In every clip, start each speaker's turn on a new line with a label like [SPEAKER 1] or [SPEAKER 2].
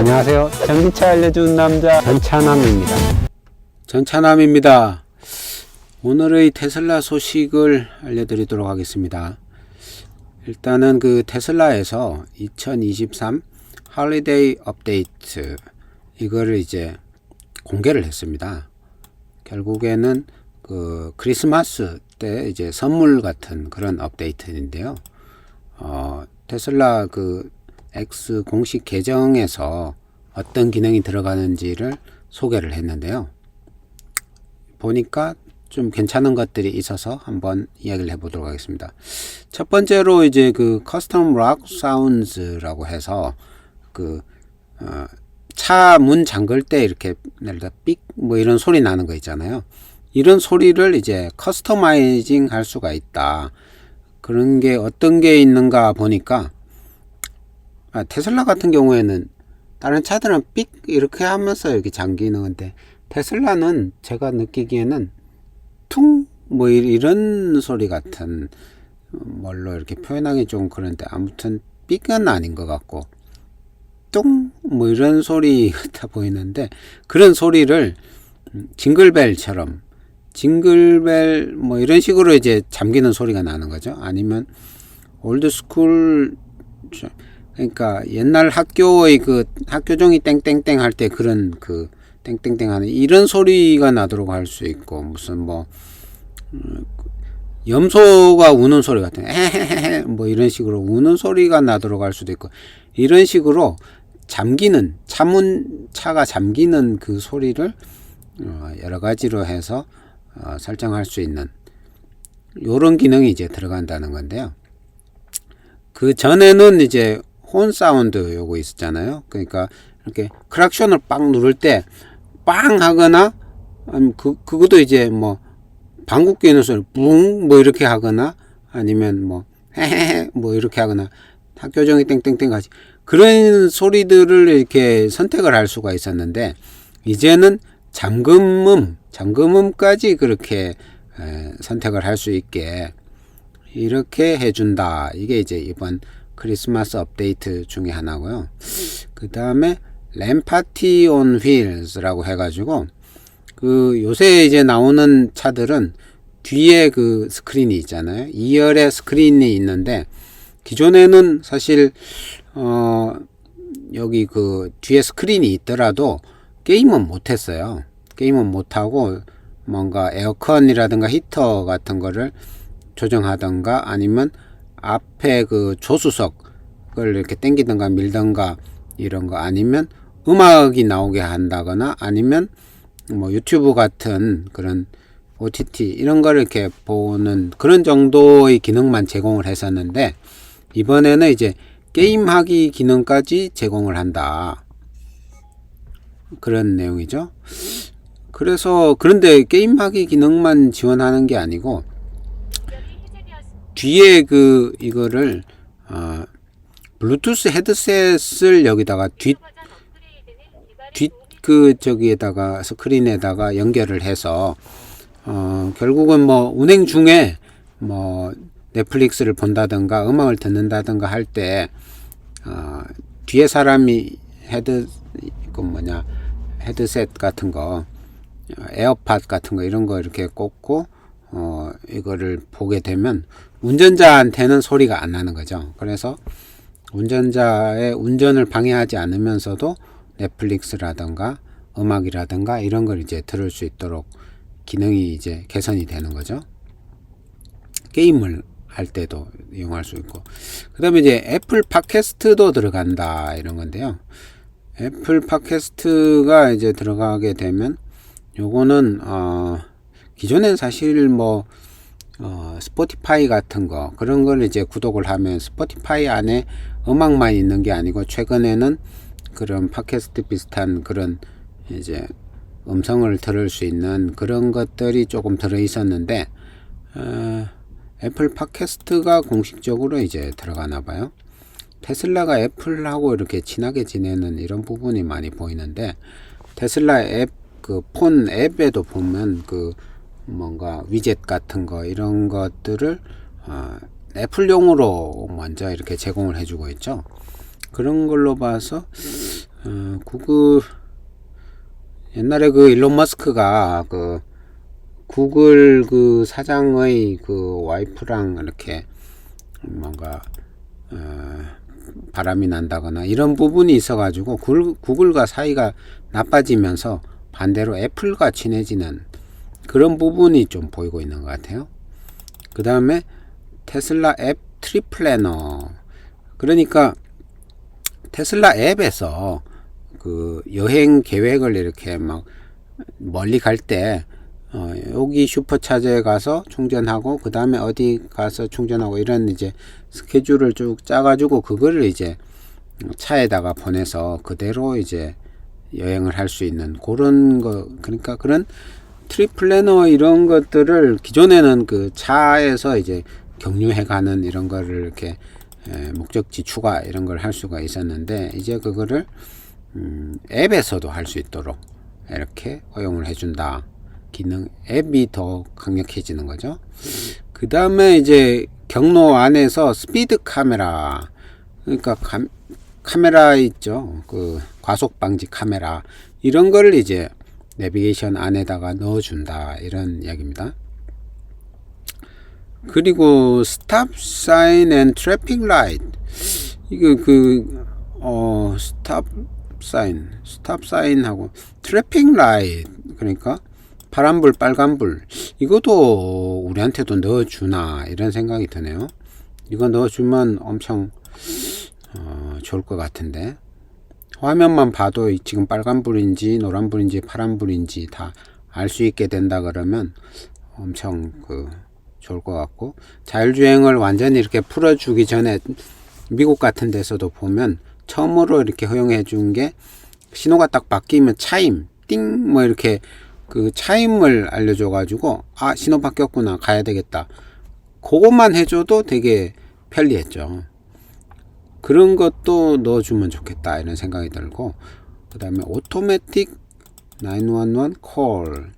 [SPEAKER 1] 안녕하세요. 전기차 알려주는 남자 전차남입니다. 오늘의 테슬라 소식을 알려드리도록 하겠습니다. 일단은 그 테슬라에서 2023 홀리데이 업데이트 이거를 이제 공개를 했습니다. 결국에는 그 크리스마스 때 이제 선물 같은 그런 업데이트인데요. 테슬라 그 X 공식 계정에서 어떤 기능이 들어가는지를 소개를 했는데요. 보니까 좀 괜찮은 것들이 있어서 한번 이야기를 해보도록 하겠습니다. 첫 번째로 이제 그 커스텀 락 사운드라고 해서 그 차 문 잠글 때 이렇게 예를 들어 삑 뭐 이런 소리 나는 거 있잖아요. 이런 소리를 이제 커스터마이징 할 수가 있다. 그런 게 어떤 게 있는가 보니까 테슬라 같은 경우에는 다른 차들은 삑 이렇게 하면서 이렇게 잠기는 건데 테슬라는 제가 느끼기에는 퉁 뭐 이런 소리 같은 뭘로 이렇게 표현하기 좀 그런데 아무튼 삑은 아닌 것 같고 뚱 뭐 이런 소리 같아 보이는데 그런 소리를 징글벨처럼 징글벨 뭐 이런 식으로 이제 잠기는 소리가 나는 거죠. 아니면 올드스쿨 그러니까 옛날 학교의 그 학교종이 땡땡땡 할 때 그런 그 땡땡땡 하는 이런 소리가 나도록 할 수 있고 무슨 뭐 염소가 우는 소리 같은 에헤헤헤 뭐 이런 식으로 우는 소리가 나도록 할 수도 있고 이런 식으로 잠기는 차가 잠기는 그 소리를 여러 가지로 해서 설정할 수 있는 요런 기능이 이제 들어간다는 건데요. 그 전에는 이제 혼 사운드 요거 있었잖아요. 그러니까 이렇게 크락션을 빵 누를 때 빵 하거나 아니면 그것도 이제 뭐 방귀 뀌는 소리 뿡 뭐 이렇게 하거나 아니면 뭐 헤헤헤 뭐 이렇게 하거나 학교종이 땡땡땡 같이 그런 소리들을 이렇게 선택을 할 수가 있었는데 이제는 잠금음까지 그렇게 선택을 할 수 있게 이렇게 해준다. 이게 이제 이번 크리스마스 업데이트 중에 하나고요. 그 다음에 램파티 온 휠스라고 해가지고 그 요새 이제 나오는 차들은 뒤에 그 스크린이 있잖아요. 2열에 스크린이 있는데 기존에는 사실 여기 그 뒤에 스크린이 있더라도 게임은 못했어요. 게임은 못하고 뭔가 에어컨이라든가 히터 같은 거를 조정하던가 아니면 앞에 그 조수석을 이렇게 당기던가 밀던가 이런 거 아니면 음악이 나오게 한다거나 아니면 뭐 유튜브 같은 그런 OTT 이런 거를 이렇게 보는 그런 정도의 기능만 제공을 했었는데 이번에는 이제 게임하기 기능까지 제공을 한다. 그런 내용이죠. 그래서 그런데 게임하기 기능만 지원하는 게 아니고 뒤에 그 이거를 블루투스 헤드셋을 여기다가 뒷 그 저기에다가 스크린에다가 연결을 해서 결국은 뭐 운행 중에 뭐 넷플릭스를 본다든가 음악을 듣는다든가 할 때 뒤에 사람이 헤드셋 같은 거 에어팟 같은 거 이런 거 이렇게 꽂고 이거를 보게 되면 운전자한테는 소리가 안 나는 거죠. 그래서 운전자의 운전을 방해하지 않으면서도 넷플릭스라든가 음악이라든가 이런 걸 이제 들을 수 있도록 기능이 이제 개선이 되는 거죠. 게임을 할 때도 이용할 수 있고 그 다음에 이제 애플 팟캐스트도 들어간다 이런 건데요. 애플 팟캐스트가 이제 들어가게 되면 요거는 기존엔 사실 뭐 스포티파이 같은 거 그런 걸 이제 구독을 하면 스포티파이 안에 음악만 있는 게 아니고 최근에는 그런 팟캐스트 비슷한 그런 이제 음성을 들을 수 있는 그런 것들이 조금 들어 있었는데 애플 팟캐스트가 공식적으로 이제 들어가나 봐요. 테슬라가 애플하고 이렇게 친하게 지내는 이런 부분이 많이 보이는데 테슬라 앱 그 폰 앱에도 보면 그 뭔가 위젯 같은 거 이런 것들을 애플용으로 먼저 이렇게 제공을 해주고 있죠. 그런 걸로 봐서 구글 옛날에 그 일론 머스크가 그 구글 그 사장의 그 와이프랑 이렇게 뭔가 바람이 난다거나 이런 부분이 있어가지고 구글과 사이가 나빠지면서 반대로 애플과 친해지는 그런 부분이 좀 보이고 있는 것 같아요. 그 다음에 테슬라 앱 트립 플래너, 그러니까 테슬라 앱에서 그 여행 계획을 이렇게 막 멀리 갈 때 여기 슈퍼차저에 가서 충전하고 그 다음에 어디 가서 충전하고 이런 이제 스케줄을 쭉 짜가지고 그거를 이제 차에다가 보내서 그대로 이제 여행을 할 수 있는 그런 거, 그러니까 그런 트립 플래너 이런 것들을 기존에는 그 차에서 이제 경유해 가는 이런 거를 이렇게 목적지 추가 이런 걸 할 수가 있었는데 이제 그거를 앱에서도 할 수 있도록 이렇게 허용을 해준다. 기능 앱이 더 강력해지는 거죠. 그 다음에 이제 경로 안에서 스피드 카메라, 그러니까 카메라 있죠. 그 과속 방지 카메라 이런 거를 이제 내비게이션 안에다가 넣어준다 이런 이야기입니다. 그리고 스탑 사인 앤 트래픽 라이트, 이거 그 스탑 사인하고 트래픽 라이트, 그러니까 파란불 빨간불, 이것도 우리한테도 넣어주나 이런 생각이 드네요. 이거 넣어주면 엄청 좋을 것 같은데, 화면만 봐도 지금 빨간불인지 노란불인지 파란불인지 다 알 수 있게 된다 그러면 엄청 좋을 것 같고, 자율주행을 완전히 이렇게 풀어주기 전에 미국 같은 데서도 보면 처음으로 이렇게 허용해 준 게 신호가 딱 바뀌면 차임 띵 뭐 이렇게 그 차임을 알려줘 가지고 아 신호 바뀌었구나 가야 되겠다, 그것만 해줘도 되게 편리했죠. 그런 것도 넣어주면 좋겠다 이런 생각이 들고, 그 다음에 오토매틱 911 콜,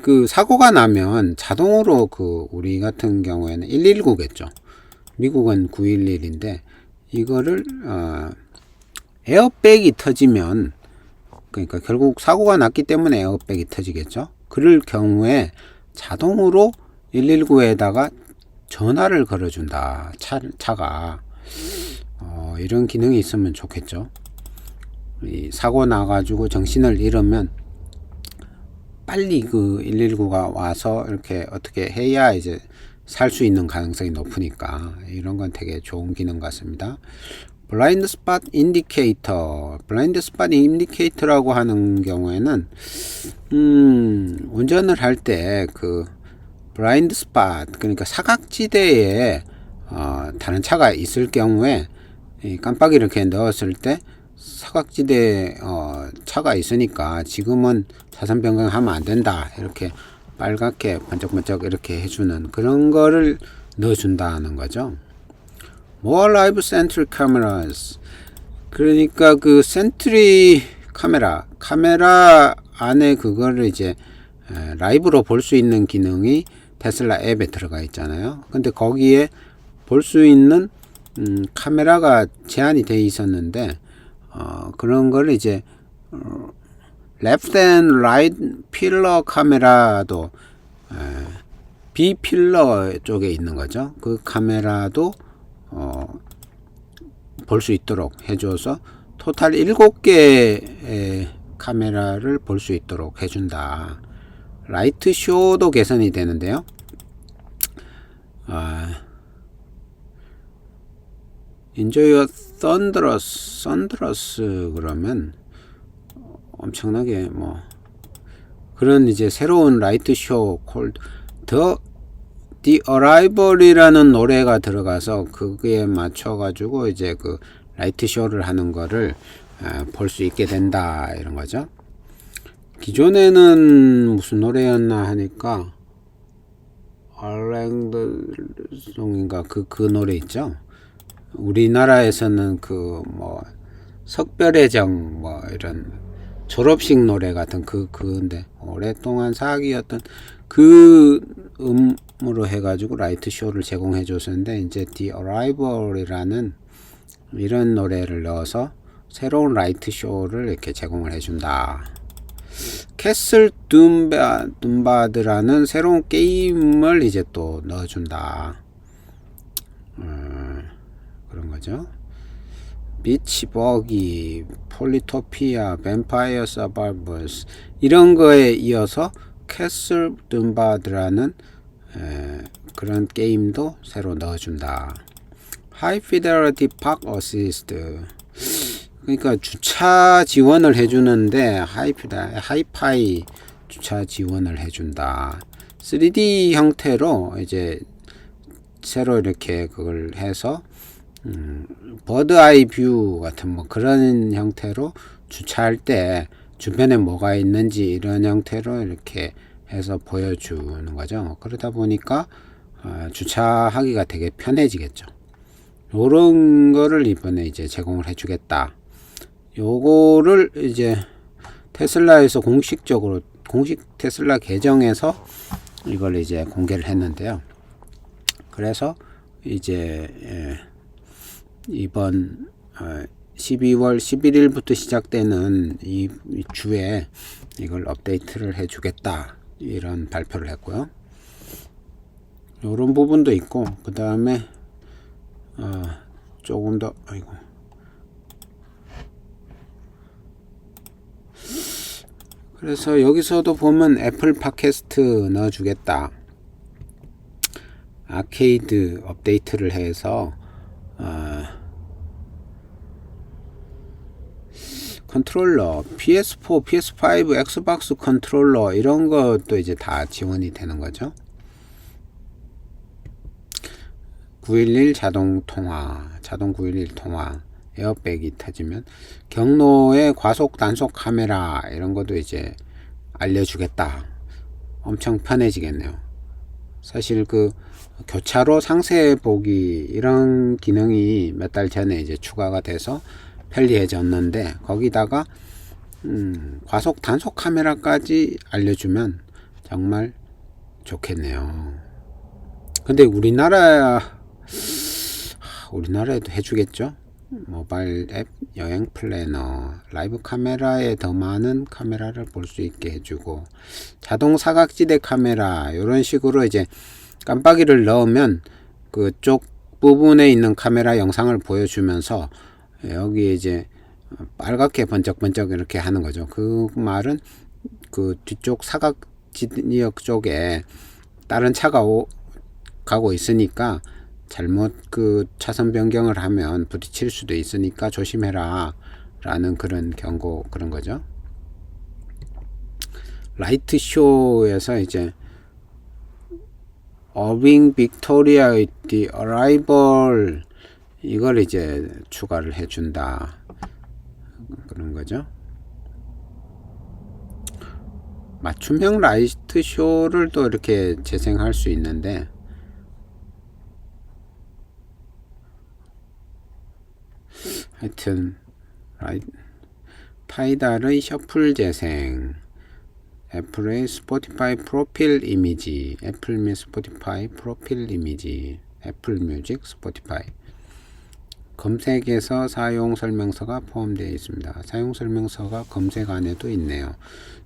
[SPEAKER 1] 그 사고가 나면 자동으로 그 우리 같은 경우에는 119겠죠. 미국은 911인데 이거를 에어백이 터지면, 그러니까 결국 사고가 났기 때문에 에어백이 터지겠죠. 그럴 경우에 자동으로 119에다가 전화를 걸어준다. 차가 이런 기능이 있으면 좋겠죠. 이 사고 나가지고 정신을 잃으면 빨리 그 119가 와서 이렇게 어떻게 해야 이제 살 수 있는 가능성이 높으니까 이런 건 되게 좋은 기능 같습니다. 블라인드 스팟 인디케이터, 블라인드 스팟 인디케이터라고 하는 경우에는 운전을 할 때 그 블라인드 스팟, 그러니까 사각지대에 다른 차가 있을 경우에 깜빡이 이렇게 넣었을 때 사각지대에 차가 있으니까 지금은 차선 변경하면 안 된다 이렇게 빨갛게 번쩍번쩍 이렇게 해주는 그런 거를 넣어준다는 거죠. More Live Sentry Cameras, 그러니까 그 센트리 카메라 안에 그거를 이제 라이브로 볼 수 있는 기능이 테슬라 앱에 들어가 있잖아요. 근데 거기에 볼 수 있는 카메라가 제한이 돼 있었는데 그런 걸 이제 Left and Right 필러 카메라도 B 필러 쪽에 있는 거죠. 그 카메라도 볼 수 있도록 해줘서 토탈 7개의 카메라를 볼 수 있도록 해준다. 라이트 쇼도 개선이 되는데요. Enjoy your thunderous 그러면 엄청나게 뭐 그런 이제 새로운 라이트 쇼 콜드 The Arrival이라는 노래가 들어가서 그거에 맞춰 가지고 이제 그 라이트 쇼를 하는 거를 볼 수 있게 된다 이런 거죠. 기존에는 무슨 노래였나 하니까 알랭드송인가 그 노래 있죠. 우리나라에서는 그 뭐 석별의 정 뭐 이런 졸업식 노래 같은 그건데 오랫동안 사기였던 그 음으로 해가지고 라이트 쇼를 제공해 줬었는데 이제 The Arrival이라는 이런 노래를 넣어서 새로운 라이트 쇼를 이렇게 제공을 해준다. 캐슬 둠바드라는 새로운 게임을 이제 또 넣어준다. 그런 거죠. 비치 버기, 폴리토피아, 뱀파이어 서바이벌스 이런 거에 이어서 캐슬 둠바드라는 그런 게임도 새로 넣어준다. 하이 피델리티 파크 어시스트, 그러니까 주차 지원을 해주는데 하이파이 주차 지원을 해준다. 3D 형태로 이제 새로 이렇게 그걸 해서 버드 아이 뷰 같은 뭐 그런 형태로 주차할 때 주변에 뭐가 있는지 이런 형태로 이렇게 해서 보여주는 거죠. 그러다 보니까 주차하기가 되게 편해지겠죠. 요런 거를 이번에 이제 제공을 해주겠다. 요거를 이제 테슬라에서 공식 테슬라 계정에서 이걸 이제 공개를 했는데요. 그래서 이제 이번 12월 11일부터 시작되는 이 주에 이걸 업데이트를 해주겠다, 이런 발표를 했고요. 이런 부분도 있고, 그 다음에 조금 더 그래서 여기서도 보면 애플 팟캐스트 넣어주겠다. 아케이드 업데이트를 해서 컨트롤러, PS4, PS5, 엑스박스 컨트롤러 이런 것도 이제 다 지원이 되는 거죠. 911 자동 911 통화, 에어백이 터지면 경로의 과속 단속 카메라 이런 것도 이제 알려주겠다. 엄청 편해지겠네요. 사실 그 교차로 상세 보기 이런 기능이 몇 달 전에 이제 추가가 돼서 편리해졌는데, 거기다가 과속 단속 카메라까지 알려주면 정말 좋겠네요. 근데 우리나라에도 해주겠죠. 모바일 앱, 여행 플래너, 라이브 카메라에 더 많은 카메라를 볼 수 있게 해주고, 자동 사각지대 카메라 이런 식으로 이제 깜빡이를 넣으면 그쪽 부분에 있는 카메라 영상을 보여주면서 여기 이제 빨갛게 번쩍번쩍 이렇게 하는 거죠. 그 말은 그 뒤쪽 사각지역 쪽에 다른 차가 가고 있으니까 잘못 그 차선 변경을 하면 부딪힐 수도 있으니까 조심해라 라는 그런 경고, 그런 거죠. 라이트 쇼에서 이제 어빙 빅토리아 디 어라이벌 이걸 이제 추가를 해준다, 그런 거죠. 맞춤형 라이트 쇼를 또 이렇게 재생할 수 있는데, 하여튼 타이달의 셔플 재생, 애플의 스포티파이 프로필 이미지, 애플 및 스포티파이 프로필 이미지, 애플 뮤직 스포티파이 검색에서 사용 설명서가 포함되어 있습니다. 사용 설명서가 검색 안에도 있네요.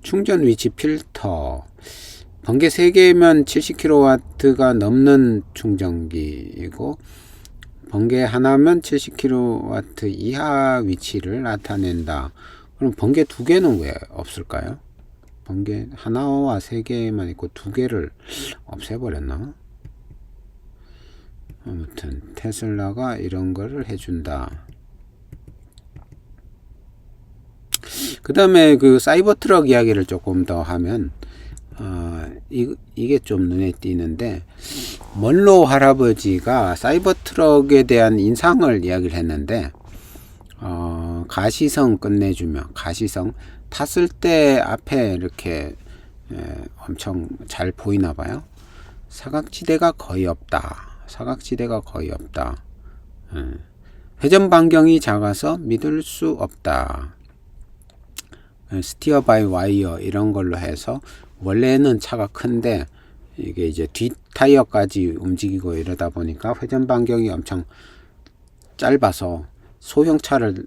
[SPEAKER 1] 충전 위치 필터, 번개 3개면 70kW가 넘는 충전기이고 번개 하나면 70kW 이하 위치를 나타낸다. 그럼 번개 2개는 왜 없을까요? 번개 하나와 3개만 있고 2개를 없애버렸나? 아무튼 테슬라가 이런 거를 해준다. 그 다음에 그 사이버 트럭 이야기를 조금 더 하면 이게 좀 눈에 띄는데, 먼로 할아버지가 사이버 트럭에 대한 인상을 이야기를 했는데, 가시성 끝내주며, 가시성 탔을 때 앞에 이렇게 엄청 잘 보이나 봐요. 사각지대가 거의 없다. 회전 반경이 작아서 믿을 수 없다. 스티어 바이 와이어 이런 걸로 해서, 원래는 차가 큰데 이게 이제 뒷 타이어까지 움직이고 이러다 보니까 회전 반경이 엄청 짧아서 소형차를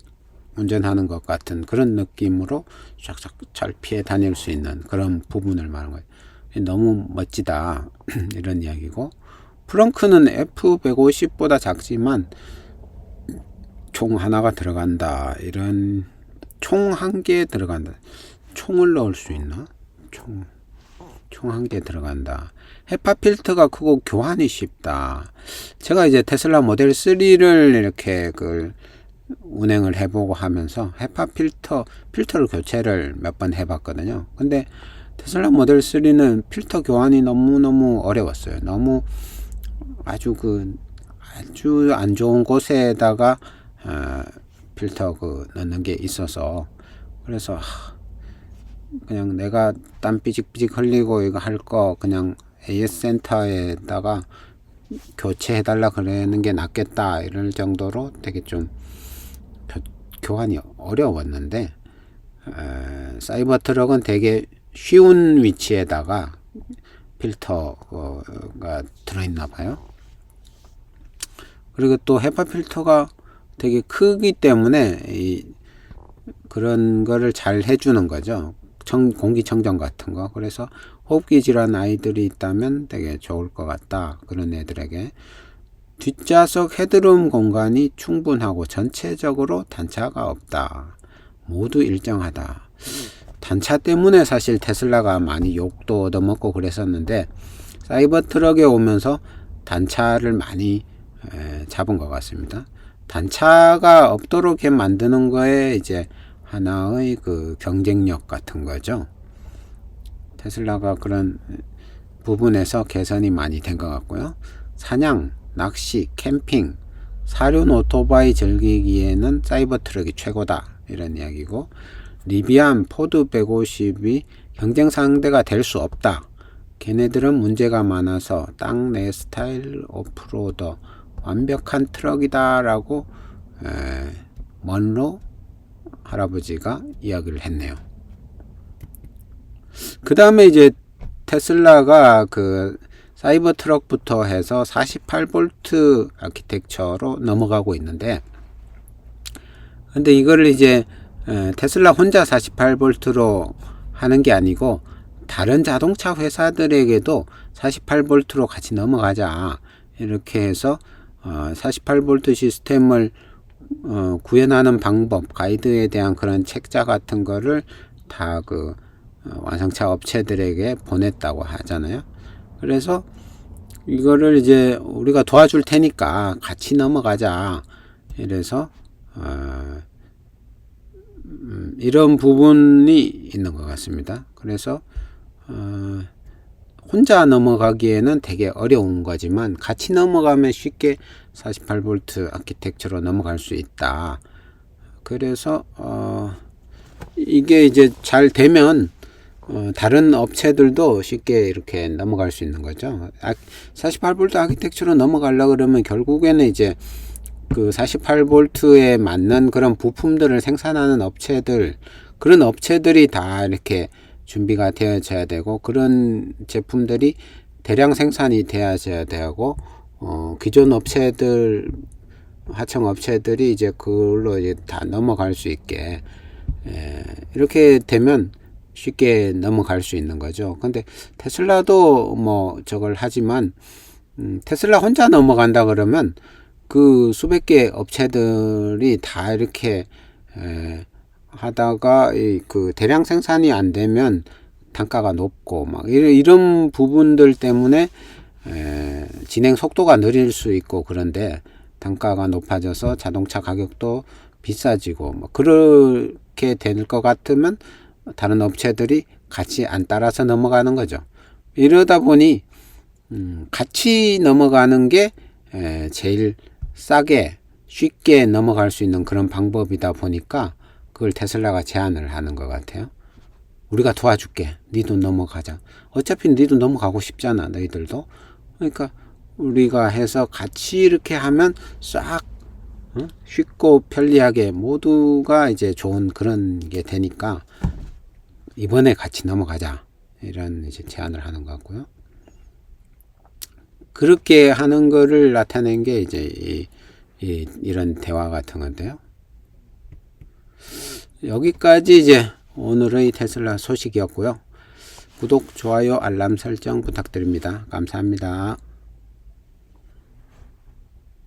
[SPEAKER 1] 운전하는 것 같은 그런 느낌으로 쫙쫙 잘 피해 다닐 수 있는 그런 부분을 말하는 거예요. 너무 멋지다 이런 이야기고, 프렁크는 F150보다 작지만 총 하나가 들어간다, 이런, 총 한 개 들어간다, 총을 넣을 수 있나? 총 한 개 들어간다. 헤파 필터가 크고 교환이 쉽다. 제가 이제 테슬라 모델 3를 이렇게 운행을 해보고 하면서 헤파 필터를 교체를 몇 번 해봤거든요. 근데 테슬라 모델 3는 필터 교환이 너무너무 어려웠어요. 너무 아주 안 좋은 곳에다가 필터 넣는 게 있어서, 그래서 그냥 내가 땀 삐직삐직 흘리고 이거 할 거 그냥 AS 센터에다가 교체해달라 그러는 게 낫겠다, 이럴 정도로 되게 좀 교환이 어려웠는데, 사이버 트럭은 되게 쉬운 위치에다가 필터가 들어있나 봐요. 그리고 또 헤파 필터가 되게 크기 때문에 그런 거를 잘 해주는 거죠. 공기청정 같은 거. 그래서 호흡기 질환 아이들이 있다면 되게 좋을 것 같다, 그런 애들에게. 뒷좌석 헤드룸 공간이 충분하고 전체적으로 단차가 없다. 모두 일정하다. 단차 때문에 사실 테슬라가 많이 욕도 얻어먹고 그랬었는데, 사이버 트럭에 오면서 단차를 많이 잡은 것 같습니다. 단차가 없도록 만드는 거에 이제 하나의 경쟁력 같은 거죠. 테슬라가 그런 부분에서 개선이 많이 된 것 같고요. 사냥, 낚시, 캠핑, 사륜 오토바이 즐기기에는 사이버 트럭이 최고다, 이런 이야기고, 리비안, 포드 150이 경쟁 상대가 될 수 없다. 걔네들은 문제가 많아서 땅 내 스타일 오프로더 완벽한 트럭이다, 라고 먼로 할아버지가 이야기를 했네요. 그 다음에 이제 테슬라가 사이버 트럭부터 해서 48V 아키텍처로 넘어가고 있는데, 근데 이거를 이제 테슬라 혼자 48V로 하는 게 아니고 다른 자동차 회사들에게도 48V로 같이 넘어가자, 이렇게 해서 48V 시스템을 구현하는 방법, 가이드에 대한 그런 책자 같은 거를 다 완성차 업체들에게 보냈다고 하잖아요. 그래서 이거를 이제 우리가 도와줄 테니까 같이 넘어가자, 이래서 이런 부분이 있는 것 같습니다. 그래서 혼자 넘어가기에는 되게 어려운 거지만 같이 넘어가면 쉽게 48V 아키텍처로 넘어갈 수 있다. 그래서 이게 이제 잘 되면 다른 업체들도 쉽게 이렇게 넘어갈 수 있는 거죠. 48V 아키텍처로 넘어가려고 그러면 결국에는 이제 48V에 맞는 그런 부품들을 생산하는 업체들, 그런 업체들이 다 이렇게 준비가 되어져야 되고, 그런 제품들이 대량 생산이 되어져야 되고, 기존 업체들, 하청 업체들이 이제 그걸로 이제 다 넘어갈 수 있게, 이렇게 되면 쉽게 넘어갈 수 있는 거죠. 근데 테슬라도 저걸 하지만, 테슬라 혼자 넘어간다 그러면 수백 개 업체들이 다 이렇게 하다가 대량 생산이 안 되면 단가가 높고 이런 부분들 때문에 진행 속도가 느릴 수 있고, 그런데 단가가 높아져서 자동차 가격도 비싸지고 그렇게 될 것 같으면 다른 업체들이 같이 안 따라서 넘어가는 거죠. 이러다 보니 같이 넘어가는 게 제일 싸게 쉽게 넘어갈 수 있는 그런 방법이다 보니까 그걸 테슬라가 제안을 하는 것 같아요. 우리가 도와줄게. 니도 넘어가자. 어차피 니도 넘어가고 싶잖아, 너희들도. 그러니까 우리가 해서 같이 이렇게 하면 싹 쉽고 편리하게 모두가 이제 좋은 그런 게 되니까 이번에 같이 넘어가자, 이런 이제 제안을 하는 것 같고요. 그렇게 하는 거를 나타낸 게 이제 이런 대화 같은 건데요. 여기까지 이제 오늘의 테슬라 소식이었고요. 구독, 좋아요, 알람 설정 부탁드립니다. 감사합니다.